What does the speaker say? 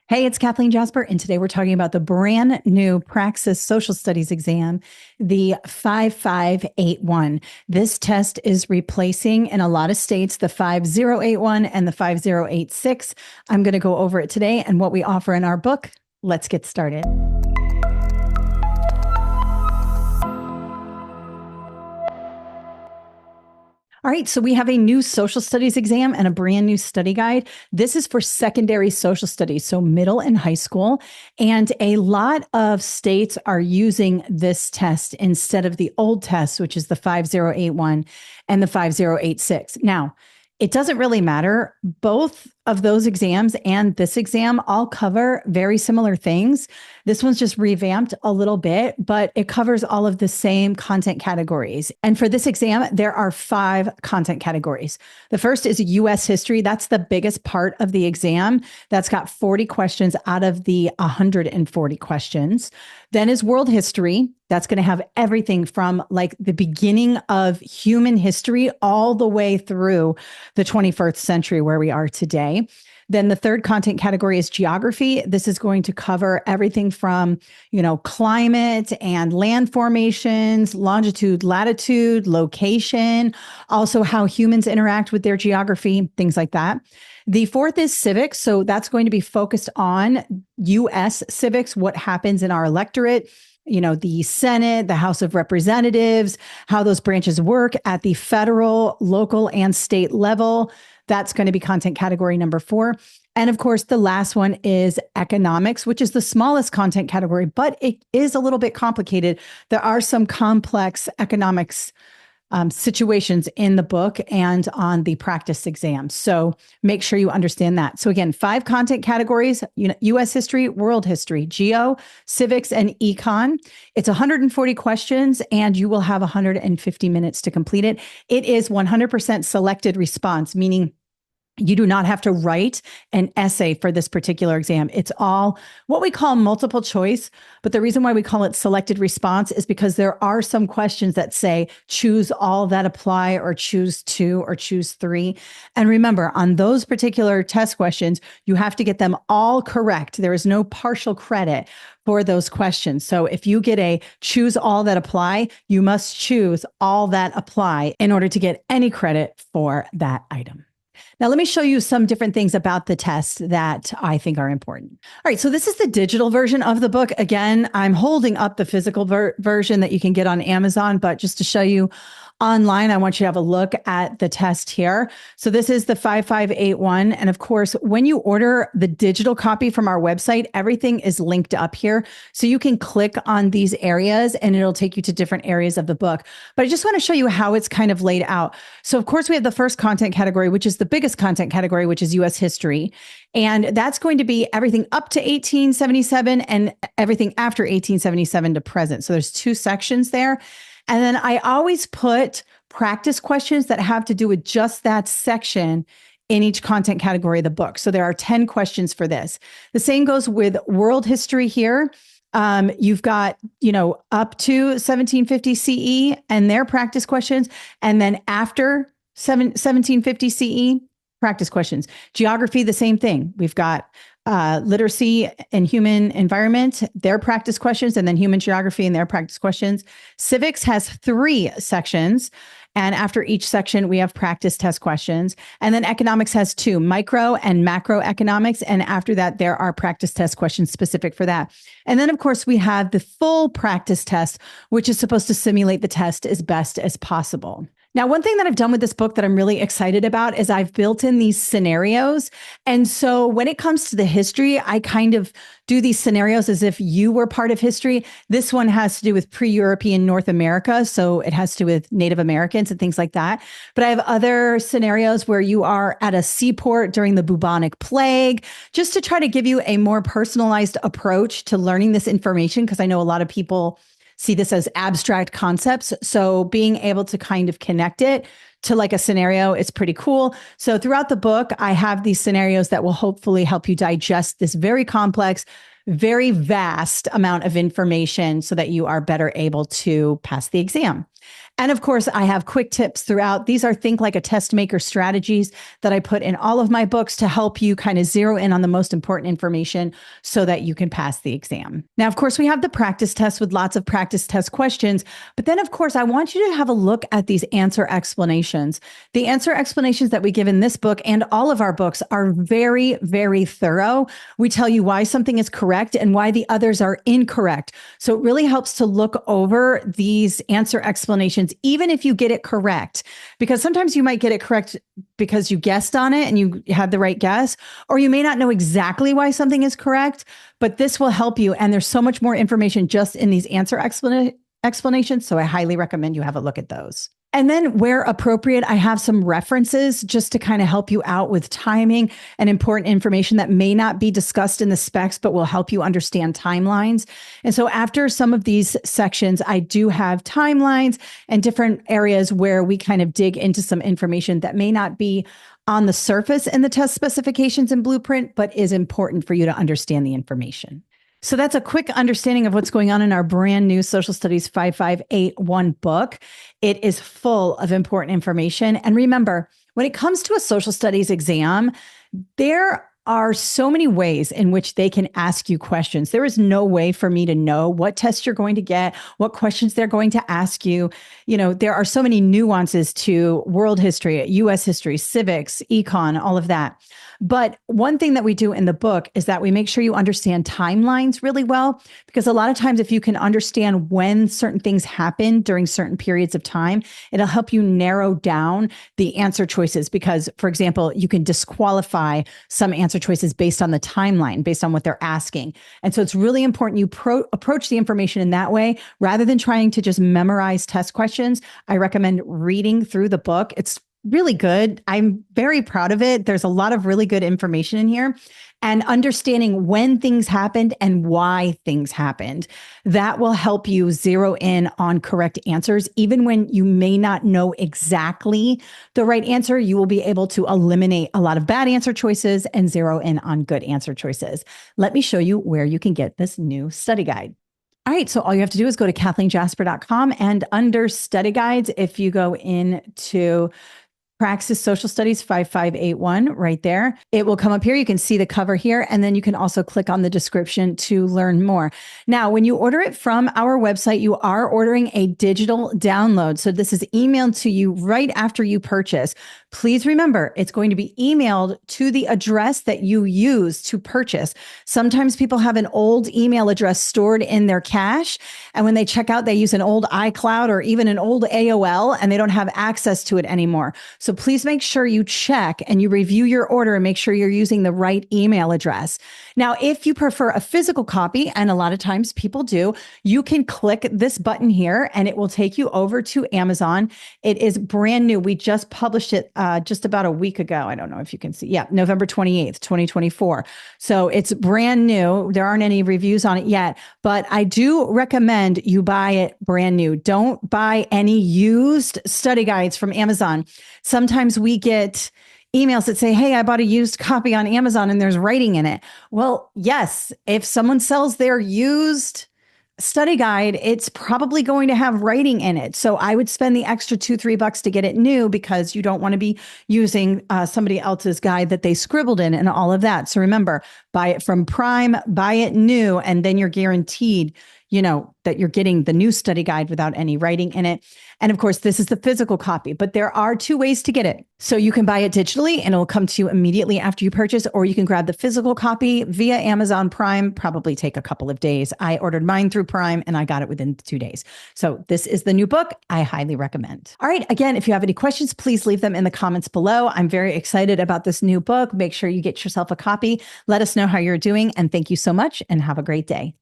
Hey, it's Kathleen Jasper, and today we're talking about the brand new Praxis Social Studies Exam, the 5581. This test is replacing in a lot of states the 5081 and the 5086. I'm going to go over it today and what we offer in our book. Let's get started. All right, so we have a new social studies exam and a brand new study guide. This is for secondary social studies, so middle and high school. And a lot of states are using this test instead of the old test, which is the 5081 and the 5086. Now, it doesn't really matter. Both of those exams and this exam all cover very similar things. This one's just revamped a little bit, but it covers all of the same content categories. And for this exam, there are 5 content categories. The first is U.S. history. That's the biggest part of the exam. That's got 40 questions out of the 140 questions. Then is world history. That's going to have everything from like the beginning of human history all the way through the 21st century where we are today. Then the third content category is geography. This is going to cover everything from, climate and land formations, longitude, latitude, location, also how humans interact with their geography, things like that. The fourth is civics. So that's going to be focused on U.S. civics, what happens in our electorate, the Senate, the House of Representatives, how those branches work at the federal, local, and state level. That's going to be content category number 4. And of course, the last one is economics, which is the smallest content category, but it is a little bit complicated. There are some complex economics situations in the book and on the practice exam. So make sure you understand that. So again, 5 content categories, U.S. history, world history, geo, civics, and econ. It's 140 questions and you will have 150 minutes to complete it. It is 100% selected response, meaning you do not have to write an essay for this particular exam. It's all what we call multiple choice. But the reason why we call it selected response is because there are some questions that say choose all that apply or choose 2 or choose 3. And remember, on those particular test questions, you have to get them all correct. There is no partial credit for those questions. So if you get a choose all that apply, you must choose all that apply in order to get any credit for that item. Now, let me show you some different things about the test that I think are important. All right, so this is the digital version of the book. Again, I'm holding up the physical version that you can get on Amazon, but just to show you online, I want you to have a look at the test here. So this is the 5581. And of course, when you order the digital copy from our website, everything is linked up here. So you can click on these areas and it'll take you to different areas of the book. But I just want to show you how it's kind of laid out. So of course, we have the first content category, which is the biggest content category, which is U.S. history. And that's going to be everything up to 1877 and everything after 1877 to present. So there's 2 sections there. And then I always put practice questions that have to do with just that section in each content category of the book. So there are 10 questions for this. The same goes with world history here. You've got, up to 1750 CE and their practice questions. And then after 1750 CE, practice questions. Geography, the same thing. We've got literacy and human environment, their practice questions, and then human geography and their practice questions. Civics has 3 sections. And after each section, we have practice test questions. And then economics has 2, micro and macroeconomics. And after that, there are practice test questions specific for that. And then, of course, we have the full practice test, which is supposed to simulate the test as best as possible. Now, one thing that I've done with this book that I'm really excited about is I've built in these scenarios. And so when it comes to the history, I kind of do these scenarios as if you were part of history. This one has to do with pre-European North America. So it has to do with Native Americans and things like that. But I have other scenarios where you are at a seaport during the bubonic plague, just to try to give you a more personalized approach to learning this information, because I know a lot of people see this as abstract concepts. So being able to kind of connect it to like a scenario is pretty cool. So throughout the book, I have these scenarios that will hopefully help you digest this very complex, very vast amount of information so that you are better able to pass the exam. And of course, I have quick tips throughout. These are think like a test maker strategies that I put in all of my books to help you kind of zero in on the most important information so that you can pass the exam. Now, of course, we have the practice test with lots of practice test questions. But then, of course, I want you to have a look at these answer explanations. The answer explanations that we give in this book and all of our books are very, very thorough. We tell you why something is correct and why the others are incorrect. So it really helps to look over these answer explanations, even if you get it correct, because sometimes you might get it correct because you guessed on it and you had the right guess, or you may not know exactly why something is correct, but this will help you. And there's so much more information just in these answer explanations. So I highly recommend you have a look at those. And then where appropriate, I have some references just to kind of help you out with timing and important information that may not be discussed in the specs, but will help you understand timelines. And so after some of these sections, I do have timelines and different areas where we kind of dig into some information that may not be on the surface in the test specifications and blueprint, but is important for you to understand the information. So that's a quick understanding of what's going on in our brand new Social Studies 5581 book. It is full of important information. And remember, when it comes to a social studies exam, there are so many ways in which they can ask you questions. There is no way for me to know what test you're going to get, what questions they're going to ask you. You know, there are so many nuances to world history, US history, civics, econ, all of that. But one thing that we do in the book is that we make sure you understand timelines really well, because a lot of times if you can understand when certain things happen during certain periods of time, it'll help you narrow down the answer choices. Because, for example, you can disqualify some answer choices based on the timeline, based on what they're asking. And so it's really important you approach the information in that way rather than trying to just memorize test questions. I recommend reading through the book. It's really good. I'm very proud of it. There's a lot of really good information in here, and understanding when things happened and why things happened. That will help you zero in on correct answers. Even when you may not know exactly the right answer, you will be able to eliminate a lot of bad answer choices and zero in on good answer choices. Let me show you where you can get this new study guide. All right, so all you have to do is go to KathleenJasper.com, and under study guides, if you go into Praxis Social Studies 5581 right there. It will come up here. You can see the cover here, and then you can also click on the description to learn more. Now, when you order it from our website, you are ordering a digital download. So this is emailed to you right after you purchase. Please remember, it's going to be emailed to the address that you use to purchase. Sometimes people have an old email address stored in their cache, and when they check out, they use an old iCloud or even an old AOL, and they don't have access to it anymore. So please make sure you check and you review your order and make sure you're using the right email address. Now, if you prefer a physical copy, and a lot of times people do, you can click this button here and it will take you over to Amazon. It is brand new. We just published it just about a week ago. I don't know if you can see. Yeah, November 28th, 2024. So it's brand new. There aren't any reviews on it yet, but I do recommend you buy it brand new. Don't buy any used study guides from Amazon. Sometimes we get emails that say, hey, I bought a used copy on Amazon and there's writing in it. Well, yes, if someone sells their used study guide, it's probably going to have writing in it. So I would spend the extra $2-3 to get it new, because you don't want to be using somebody else's guide that they scribbled in and all of that. So remember, buy it from Prime, buy it new, and then you're guaranteed, you know, that you're getting the new study guide without any writing in it. And of course, this is the physical copy, but there are two ways to get it. So you can buy it digitally and it will come to you immediately after you purchase, or you can grab the physical copy via Amazon Prime, probably take a couple of days. I ordered mine through Prime and I got it within 2 days. So this is the new book. I highly recommend. All right. Again, if you have any questions, please leave them in the comments below. I'm very excited about this new book. Make sure you get yourself a copy. Let us know how you're doing. And thank you so much and have a great day.